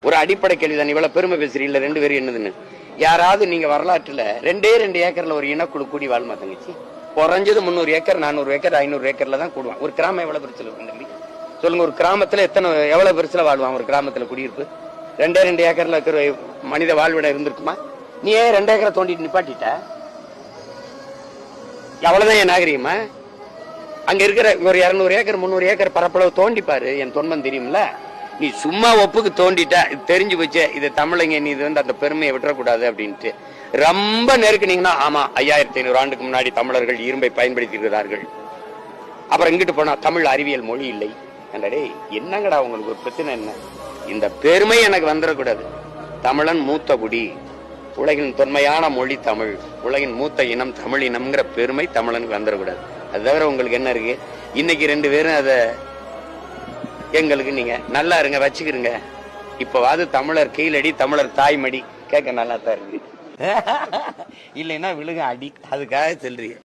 ஒரு அடிப்படை கேள்விதான். இவ்வளவு பெருமை பேசுறீங்களா ரெண்டு பேரும் என்னதுன்னு? யாராவது நீங்க வரலாற்றுல ரெண்டே ஏக்கர்ல ஒரு இனக்குழு கூடி வாழ்மா தங்கச்சி? குறைஞ்சது 300 ஏக்கர் 400 ஏக்கர் 500 ஏக்கர்ல தான் கூடுவான். ஒரு கிராமம் எவ்வளவு பெருசுல இருக்கும் தம்பி சொல்லுங்க? ஒரு கிராமத்துல எவ்வளவு பெருசுல வாழ்வான் ஒரு கிராமத்துல குடியிருப்பு? ரெண்டே ஏக்கர்ல இருக்கிற மனித வாழ்விடம் இருந்திருக்குமா? நீ ஏன் 2 ஏக்கரை தோண்டிட்டு நிப்பாட்டிட்ட? எவ்வளவுதான் என் நாகரிகமா? அங்க இருக்கிற ஒரு 200 ஏக்கர் 300 ஏக்கர் பரப்பளவு தோண்டிப்பாரு. என் தொன்மம் தெரியும்ல. நீ சும்மா ஒப்புக்கு தோண்டிட்ட, தெரிஞ்சு வச்ச இது தமிழங்க, நீ இது அந்த பெருமையை விட்டுறக்கூடாது அப்படின்ட்டு ரொம்ப நெருக்குனீங்கன்னா, ஆமா 5500 ஆண்டுக்கு முன்னாடி தமிழர்கள் இரும்பை பயன்படுத்தி இருக்கிறார்கள். அப்புறம் இங்கிட்டு போனா தமிழ் அறிவியல் மொழி இல்லை என்றே. என்னங்கடா உங்களுக்கு ஒரு பிரச்சனை என்ன? இந்த பெருமை எனக்கு வந்துடக்கூடாது. தமிழன் மூத்த குடி, உலகின் தொன்மையான மொழி தமிழ், உலகின் மூத்த இனம் தமிழ் இனம்ங்கிற பெருமை தமிழனுக்கு வந்துடக்கூடாது. அது தவிர உங்களுக்கு என்ன இருக்கு? இன்னைக்கு 2 பேரும் அதை எங்களுக்கு நீங்க நல்லா இருங்க வச்சுக்கிறீங்க. இப்பவாது தமிழர் கீழடி, தமிழர் தாய்மடி கேட்க நல்லா தான் இருக்கு. இல்லைன்னா விழுக அடி. அதுக்காக சொல்றீங்க.